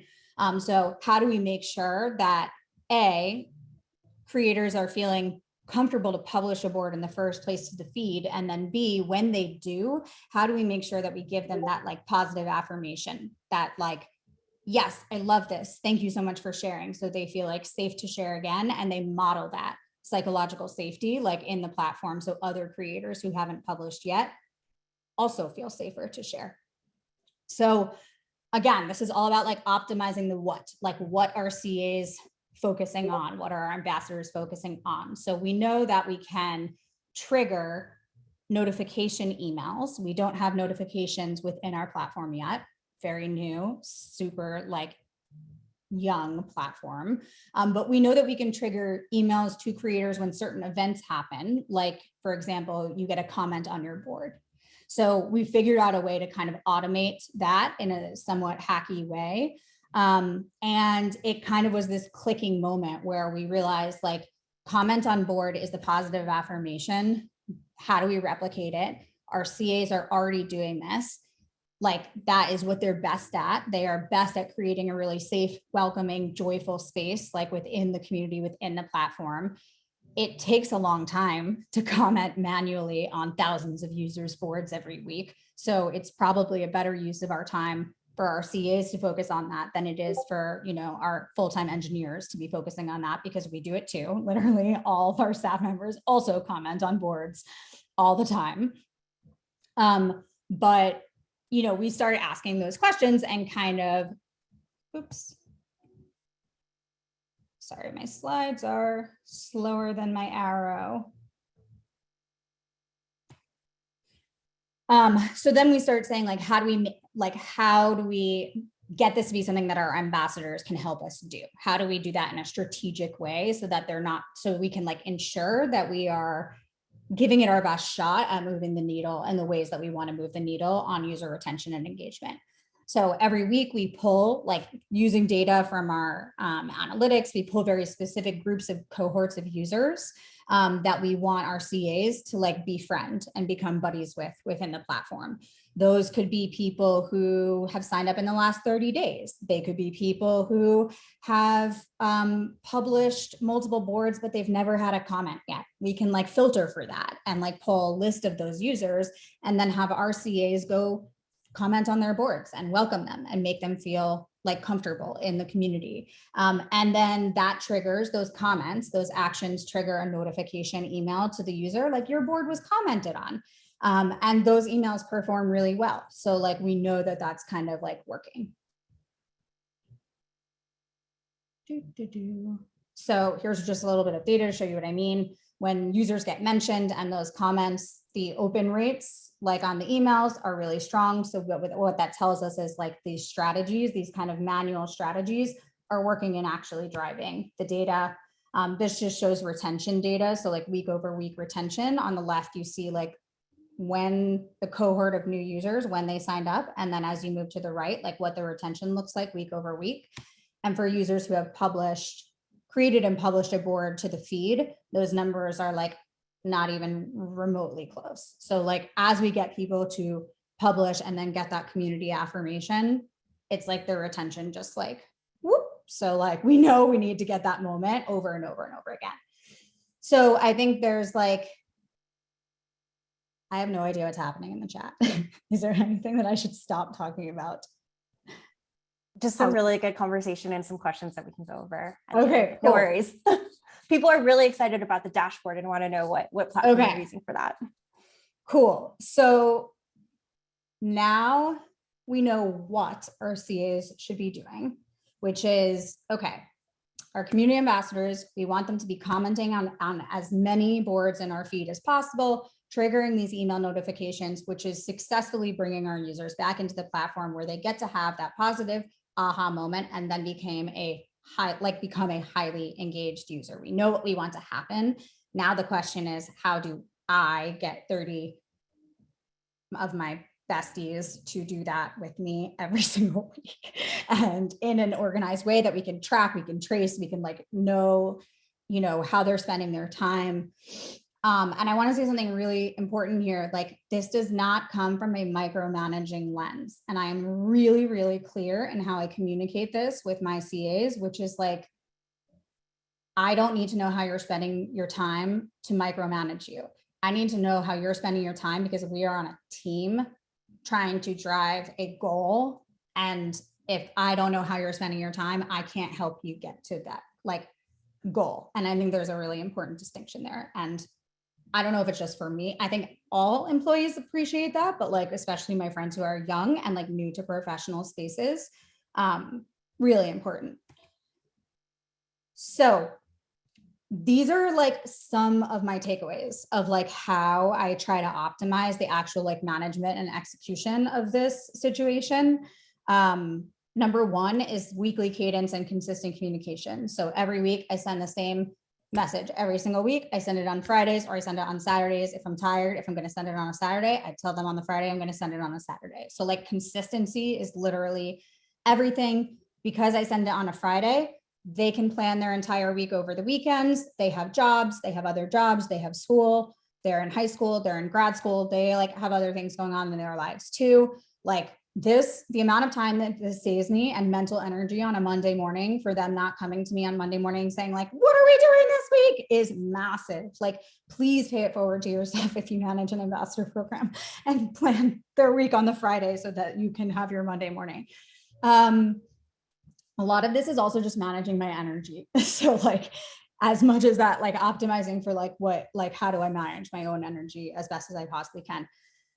So how do we make sure that A, creators are feeling comfortable to publish a board in the first place to the feed, and then B, when they do, how do we make sure that we give them that like positive affirmation that like, yes, I love this. Thank you so much for sharing. So they feel like safe to share again. And they model that psychological safety like in the platform. So other creators who haven't published yet also feel safer to share. So again, this is all about like optimizing the what, like what are CAs focusing on? What are our ambassadors focusing on? So we know that we can trigger notification emails. We don't have notifications within our platform yet. Very new, super like young platform. But we know that we can trigger emails to creators when certain events happen. Like, for example, you get a comment on your board. So we figured out a way to kind of automate that in a somewhat hacky way. And it kind of was this clicking moment where we realized like comment on board is the positive affirmation. How do we replicate it? Our CAs are already doing this. Like that is what they're best at. They are best at creating a really safe, welcoming, joyful space, like within the community, within the platform. It takes a long time to comment manually on thousands of users' boards every week. So it's probably a better use of our time for our CAs to focus on that than it is for, you know, our full-time engineers to be focusing on that, because we do it too. Literally all of our staff members also comment on boards all the time. But you know, we started asking those questions and kind of, oops. Sorry, my slides are slower than my arrow. So then we start saying like, how do we get this to be something that our ambassadors can help us do? How do we do that in a strategic way so that they're not, so we can like ensure that we are giving it our best shot at moving the needle and the ways that we want to move the needle on user retention and engagement. So every week we pull, like using data from our analytics, we pull very specific groups of cohorts of users that we want our CAs to like befriend and become buddies with within the platform. Those could be people who have signed up in the last 30 days. They could be people who have published multiple boards, but they've never had a comment yet. We can like filter for that and like pull a list of those users and then have our CAs go comment on their boards and welcome them and make them feel like comfortable in the community. And then that triggers those comments, those actions trigger a notification email to the user, like your board was commented on. And those emails perform really well. So like, we know that that's kind of like working. So here's just a little bit of data to show you what I mean. When users get mentioned and those comments, the open rates, like on the emails, are really strong. So what that tells us is like these strategies, these kind of manual strategies, are working and actually driving the data. This just shows retention data. So like week over week retention. On the left, you see like when the cohort of new users, when they signed up. And then as you move to the right, like what the retention looks like week over week. And for users who have created and published a board to the feed, those numbers are like not even remotely close. So like as we get people to publish and then get that community affirmation, it's like their retention just like whoop. So like we know we need to get that moment over and over and over again. So I think there's like, I have no idea what's happening in the chat. Is there anything that I should stop talking about?
Just some really good conversation and some questions that we can go over.
Okay,
no
cool.
worries. People are really excited about the dashboard and want to know what platform you're using for that.
Cool. So now we know what our CAs should be doing, which is, okay, our community ambassadors, we want them to be commenting on as many boards in our feed as possible, triggering these email notifications, which is successfully bringing our users back into the platform where they get to have that positive aha moment and then become a highly engaged user. We know what we want to happen. Now the question is, how do I get 30 of my besties to do that with me every single week and in an organized way that we can track, we can trace, we can like know, how they're spending their time. And I want to say something really important here. Like, this does not come from a micromanaging lens. And I am really, really clear in how I communicate this with my CAs, which is like, I don't need to know how you're spending your time to micromanage you. I need to know how you're spending your time because we are on a team trying to drive a goal. And if I don't know how you're spending your time, I can't help you get to that like goal. And I think there's a really important distinction there. And I don't know if it's just for me. I think all employees appreciate that, but like, especially my friends who are young and like new to professional spaces, really important. So these are like some of my takeaways of like how I try to optimize the actual like management and execution of this situation. Number one is weekly cadence and consistent communication. So every week I send the same message every single week. I send it on Fridays or I send it on Saturdays. If I'm tired, if I'm going to send it on a Saturday, I tell them on the Friday, I'm going to send it on a Saturday. So like consistency is literally everything. Because I send it on a Friday, they can plan their entire week over the weekends. They have jobs, they have other jobs, they have school, they're in high school, they're in grad school, they like have other things going on in their lives too. Like this, the amount of time that this saves me and mental energy on a Monday morning for them not coming to me on Monday morning saying like, what are we doing this week, is massive. Like, please pay it forward to yourself if you manage an ambassador program and plan their week on the Friday so that you can have your Monday morning. A lot of this is also just managing my energy. So like, as much as that, like optimizing for like what, like, how do I manage my own energy as best as I possibly can?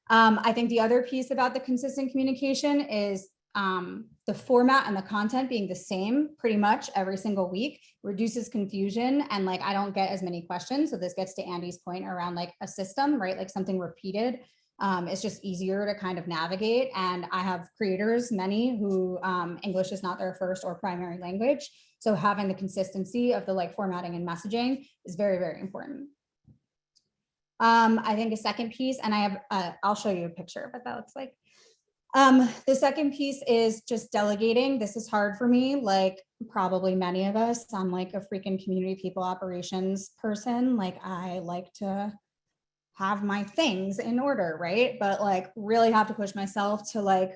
I think the other piece about the consistent communication is the format and the content being the same pretty much every single week reduces confusion, and like I don't get as many questions. So this gets to Andy's point around like a system, right? Like something repeated. It's just easier to kind of navigate. And I have creators, many who English is not their first or primary language. So having the consistency of the like formatting and messaging is very, very important. I think a second piece, and I have, I'll show you a picture of what that looks like. The second piece is just delegating. This is hard for me, like probably many of us. I'm like a freaking community people operations person. Like I like to have my things in order, right? But like really have to push myself to like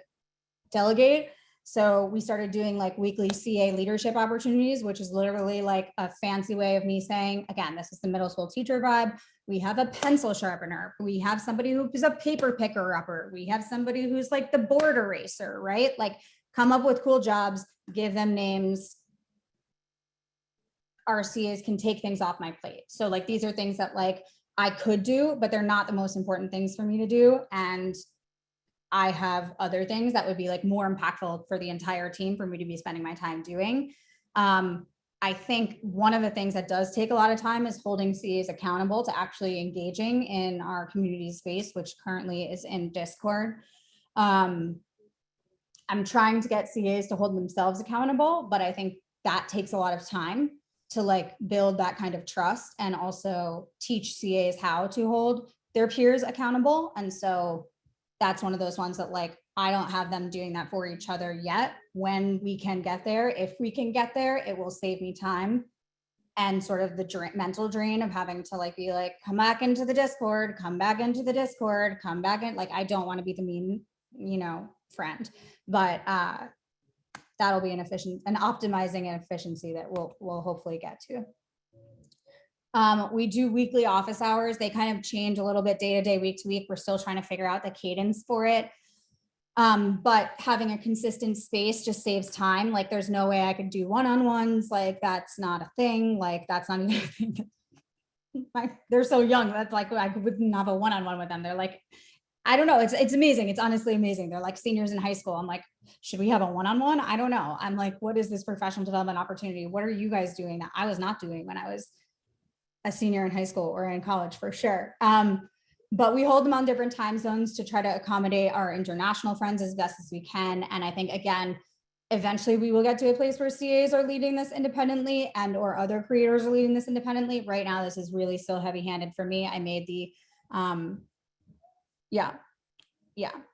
delegate. So we started doing like weekly CA leadership opportunities, which is literally like a fancy way of me saying, again, this is the middle school teacher vibe. We have a pencil sharpener. We have somebody who's a paper picker upper. We have somebody who's like the board eraser, right? Like come up with cool jobs, give them names. Our CAs can take things off my plate. So like, these are things that like, I could do, but they're not the most important things for me to do. And I have other things that would be like more impactful for the entire team for me to be spending my time doing. I think one of the things that does take a lot of time is holding CAs accountable to actually engaging in our community space, which currently is in Discord. I'm trying to get CAs to hold themselves accountable, but I think that takes a lot of time to like build that kind of trust and also teach CAs how to hold their peers accountable. And so that's one of those ones that like, I don't have them doing that for each other yet. When we can get there, if we can get there, it will save me time and sort of the mental drain of having to like be like, come back into the Discord, come back into the Discord, come back in. Like, I don't want to be the mean, friend, but that'll be an optimizing and efficiency that we'll hopefully get to. We do weekly office hours. They kind of change a little bit day to day, week to week. We're still trying to figure out the cadence for it. But having a consistent space just saves time. Like there's no way I could do one-on-ones. Like that's not a thing. Like that's not even a thing. They're so young. That's like, I wouldn't have a one-on-one with them. They're like, I don't know. It's amazing. It's honestly amazing. They're like seniors in high school. I'm like, should we have a one-on-one? I don't know. I'm like, what is this professional development opportunity? What are you guys doing that I was not doing when I was a senior in high school or in college for sure? But we hold them on different time zones to try to accommodate our international friends as best as we can. And I think, again, eventually we will get to a place where CAs are leading this independently and or other creators are leading this independently. Right now, this is really still heavy-handed for me. I made the,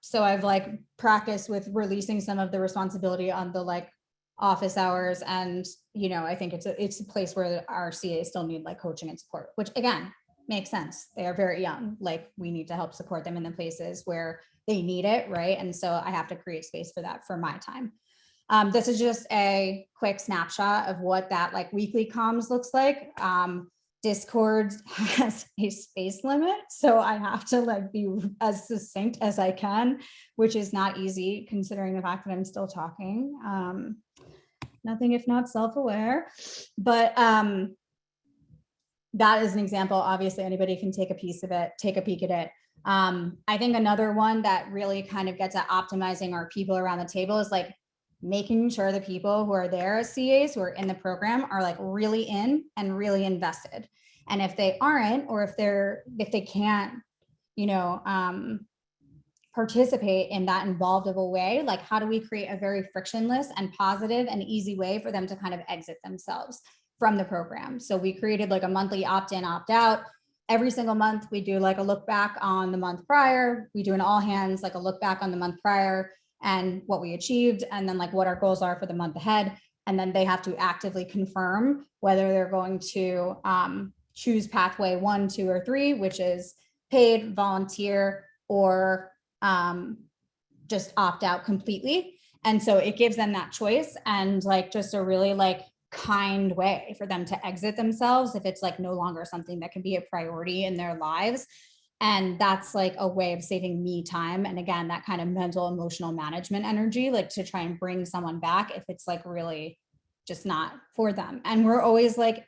So I've like practiced with releasing some of the responsibility on the like office hours. And, I think it's a place where our CAs still need like coaching and support, which again, makes sense. They are very young. Like we need to help support them in the places where they need it. Right. And so I have to create space for that for my time. This is just a quick snapshot of what that like weekly comms looks like. Discord has a space limit, so I have to like be as succinct as I can, which is not easy considering the fact that I'm still talking. Nothing if not self-aware, but that is an example. Obviously, anybody can take a piece of it, take a peek at it. I think another one that really kind of gets at optimizing our people around the table is like making sure the people who are there as CAs who are in the program are like really in and really invested. And if they aren't, or if they can't, participate in that involved of a way, like how do we create a very frictionless and positive and easy way for them to kind of exit themselves from the program? So we created like a monthly opt-in, opt-out. Every single month we do like a look back on the month prior. We do an all hands, like a look back on the month prior and what we achieved, and then like what our goals are for the month ahead. And then they have to actively confirm whether they're going to choose pathway 1, 2, or 3, which is paid, volunteer, or just opt out completely. And so it gives them that choice and like just a really like kind way for them to exit themselves if it's like no longer something that can be a priority in their lives. And that's like a way of saving me time. And again, that kind of mental, emotional management energy, like to try and bring someone back if it's like really just not for them. And we're always like,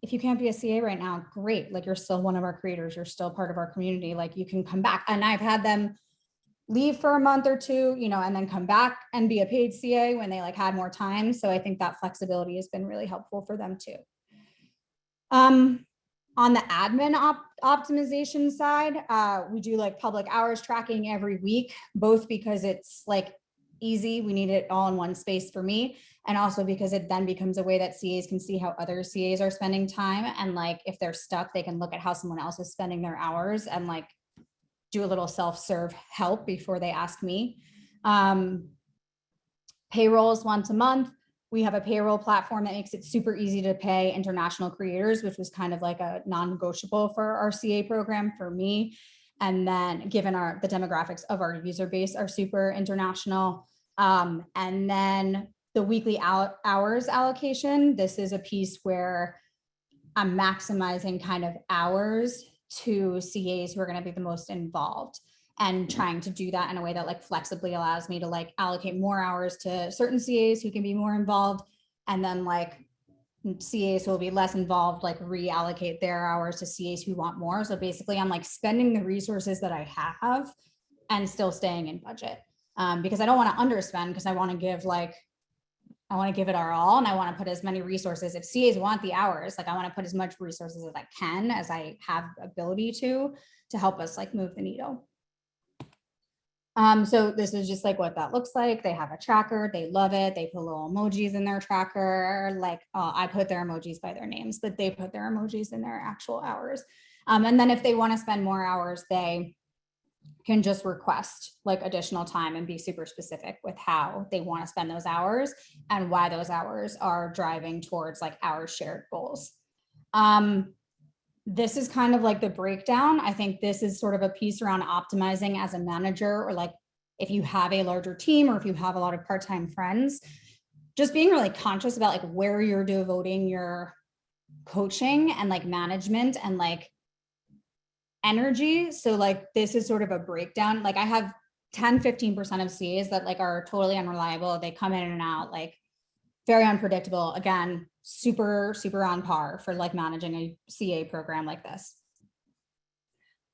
if you can't be a CA right now, great. Like you're still one of our creators. You're still part of our community. Like you can come back. And I've had them leave for a month or 2, and then come back and be a paid CA when they like had more time. So I think that flexibility has been really helpful for them too. On the admin optimization side, we do like public hours tracking every week, both because it's like easy. We need it all in one space for me. And also because it then becomes a way that CAs can see how other CAs are spending time. And like, if they're stuck, they can look at how someone else is spending their hours and like do a little self-serve help before they ask me. Payrolls once a month. We have a payroll platform that makes it super easy to pay international creators, which was kind of like a non-negotiable for our CA program for me. And then given the demographics of our user base are super international. And then the weekly hours allocation. This is a piece where I'm maximizing kind of hours to CAs who are going to be the most involved, and trying to do that in a way that like flexibly allows me to like allocate more hours to certain CAs who can be more involved, and then like CAs who will be less involved, like reallocate their hours to CAs who want more. So basically I'm like spending the resources that I have and still staying in budget. Because I don't want to underspend, because I want to give it our all, and I want to put as many resources. If CAs want the hours, like I want to put as much resources as I can, as I have ability to help us like move the needle. So this is just like what that looks like. They have a tracker, they love it. They put little emojis in their tracker. Like I put their emojis by their names, but they put their emojis in their actual hours. And then if they want to spend more hours, they can just request like additional time and be super specific with how they want to spend those hours and why those hours are driving towards like our shared goals. This is kind of like the breakdown. I think this is sort of a piece around optimizing as a manager, or like if you have a larger team or if you have a lot of part-time friends, just being really conscious about like where you're devoting your coaching and like management and like energy. So like this is sort of a breakdown. Like I have 10-15% of CAs that like are totally unreliable. They come in and out, like very unpredictable. Again, super on par for like managing a CA program like this.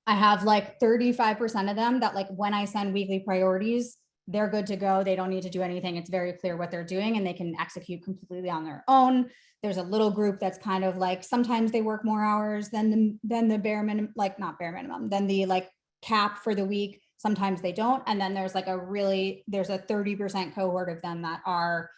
I have like 35% of them that like when I send weekly priorities, they're good to go. They don't need to do anything. It's very clear what they're doing and they can execute completely on their own. There's a little group that's kind of like, sometimes they work more hours than the bare minimum, like not bare minimum, than the like cap for the week. Sometimes they don't. And then there's like there's a 30% cohort of them that are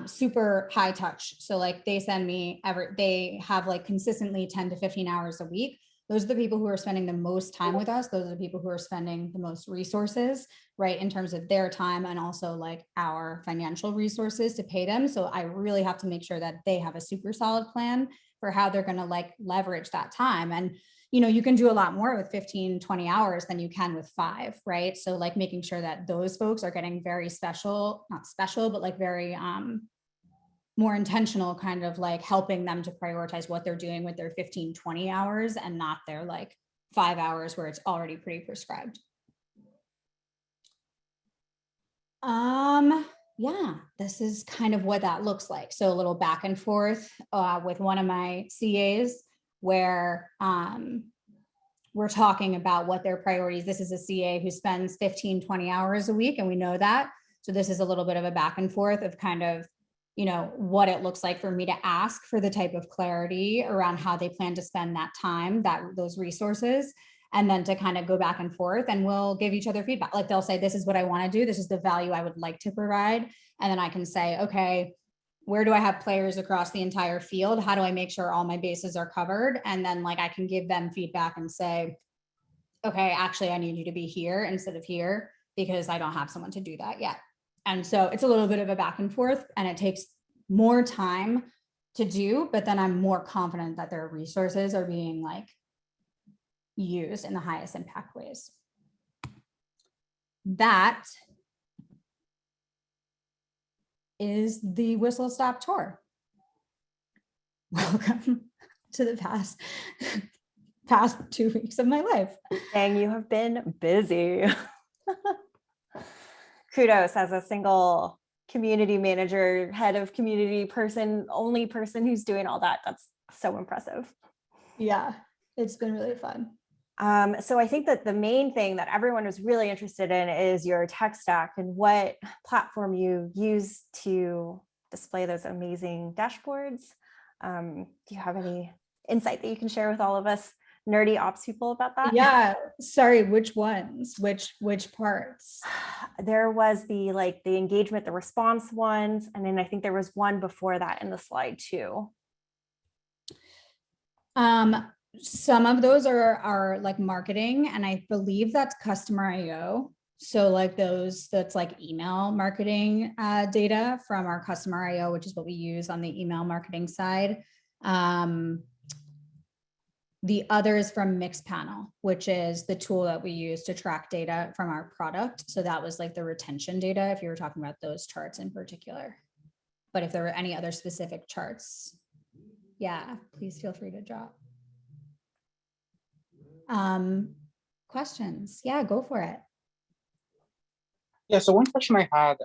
super high touch. So like they send me they have like consistently 10 to 15 hours a week. Those are the people who are spending the most time with us. Those are the people who are spending the most resources, right? In terms of their time and also like our financial resources to pay them. So I really have to make sure that they have a super solid plan for how they're going to like leverage that time. And, you know, you can do a lot more with 15, 20 hours than you can with 5, right? So like making sure that those folks are getting very special, not special, but like very, more intentional, kind of like helping them to prioritize what they're doing with their 15, 20 hours and not their like 5 hours where it's already pretty prescribed. Yeah, this is kind of what that looks like. So a little back and forth with one of my CAs where we're talking about what their priorities. This is a CA who spends 15, 20 hours a week, and we know that. So this is a little bit of a back and forth of kind of, you know, what it looks like for me to ask for the type of clarity around how they plan to spend that time, those resources, and then to kind of go back and forth, and we'll give each other feedback. Like they'll say, this is what I want to do. This is the value I would like to provide. And then I can say, okay, where do I have players across the entire field? How do I make sure all my bases are covered? And then like I can give them feedback and say, okay, actually I need you to be here instead of here because I don't have someone to do that yet. And so it's a little bit of a back and forth, and it takes more time to do, but then I'm more confident that their resources are being like used in the highest impact ways. That is the Whistle Stop tour. Welcome to the past 2 weeks of my life.
Dang, you have been busy. Kudos as a single community manager, head of community person, only person who's doing all that. That's so impressive.
Yeah, it's been really fun.
So I think that the main thing that everyone was really interested in is your tech stack and what platform you use to display those amazing dashboards. Do you have any insight that you can share with all of us nerdy ops people about that?
Yeah, sorry, which ones? Which parts?
There was the engagement, the response ones, and then I think there was one before that in the slide too.
Some of those are like marketing, and I believe that's customer IO. So like that's like email marketing data from our customer IO, which is what we use on the email marketing side. The other is from Mixpanel, which is the tool that we use to track data from our product. So that was like the retention data, if you were talking about those charts in particular. But if there were any other specific charts, yeah, please feel free to drop. Questions? Yeah, go for it.
Yeah, so one question I had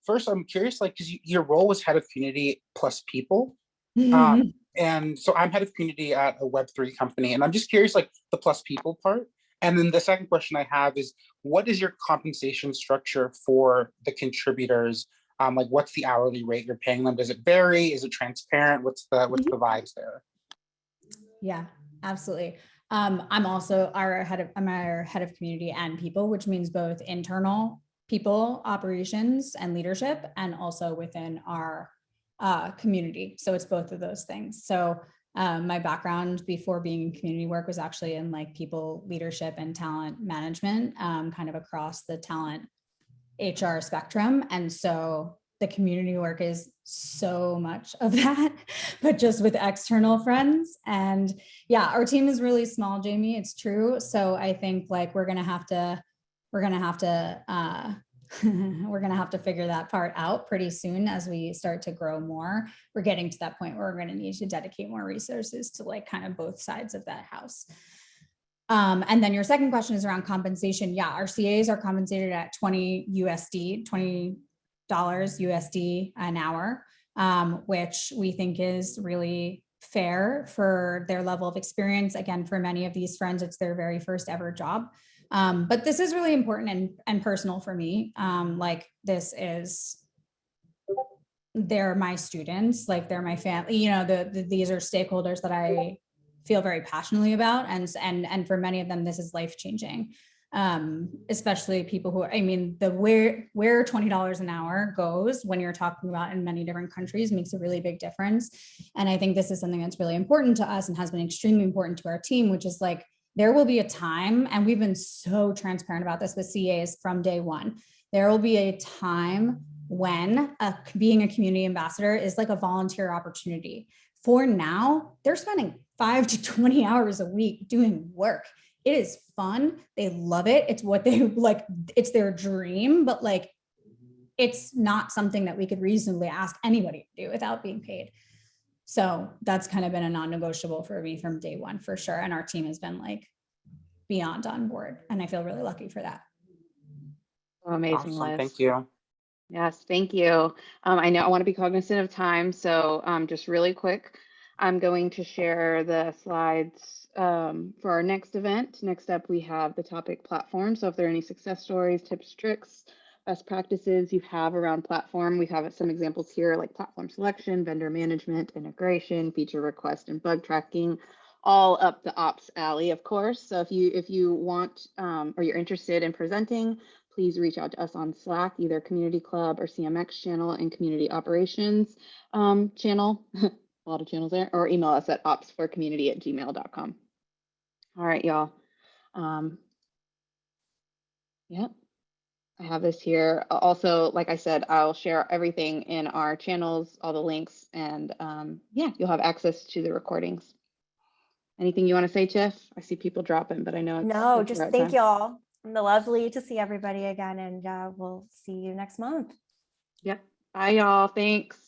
first I'm curious, like, because your role was head of community plus people.
Mhm.
And so I'm head of community at a Web3 company, and I'm just curious, like the plus people part. And then the second question I have is, what is your compensation structure for the contributors? Like, what's the hourly rate you're paying them? Does it vary? Is it transparent? What's the vibes there?
Yeah, absolutely. I'm also our head of community and people, which means both internal people, operations and leadership, and also within our community. So it's both of those things. So my background before being in community work was actually in like people leadership and talent management, kind of across the talent HR spectrum. And so the community work is so much of that, but just with external friends. And yeah, our team is really small, Jamie, it's true. So I think like we're gonna have to we're gonna have to figure that part out pretty soon as we start to grow more. We're getting to that point where we're going to need to dedicate more resources to like kind of both sides of that house. And then your second question is around compensation. Yeah, our CAs are compensated at $20 USD an hour, which we think is really fair for their level of experience. Again, for many of these friends, it's their very first ever job. But this is really important and personal for me. Like they're my students, like they're my family, you know, these are stakeholders that I feel very passionately about. And for many of them, this is life-changing. Especially people who, I mean, where $20 an hour goes when you're talking about in many different countries makes a really big difference. And I think this is something that's really important to us and has been extremely important to our team, which is like, there will be a time, and we've been so transparent about this with CAs from day one, there will be a time when being a community ambassador is like a volunteer opportunity. For now, they're spending 5 to 20 hours a week doing work. It is fun. They love it. It's what they like. It's their dream, but like, it's not something that we could reasonably ask anybody to do without being paid. So that's kind of been a non-negotiable for me from day one, for sure. And our team has been like beyond on board. And I feel really lucky for that.
Amazing,
Awesome.
Liz.
Thank you.
Yes, thank you. I know I want to be cognizant of time, so just really quick, I'm going to share the slides for our next event. Next up, we have the topic platform. So if there are any success stories, tips, tricks, best practices you have around platform, we have some examples here like platform selection, vendor management, integration, feature request, and bug tracking, all up the ops alley, of course. So if you want or you're interested in presenting, please reach out to us on Slack, either Community Club or CMX channel and Community Operations channel, a lot of channels there, or email us at opsforcommunity@gmail.com. All right, y'all. Yep, I have this here. Also, like I said, I'll share everything in our channels, all the links, and yeah, you'll have access to the recordings. Anything you want to say, Tiff? I see people dropping, but I know it's
just thank you all. Lovely to see everybody again, and we'll see you next month.
Yep. Bye, y'all. Thanks.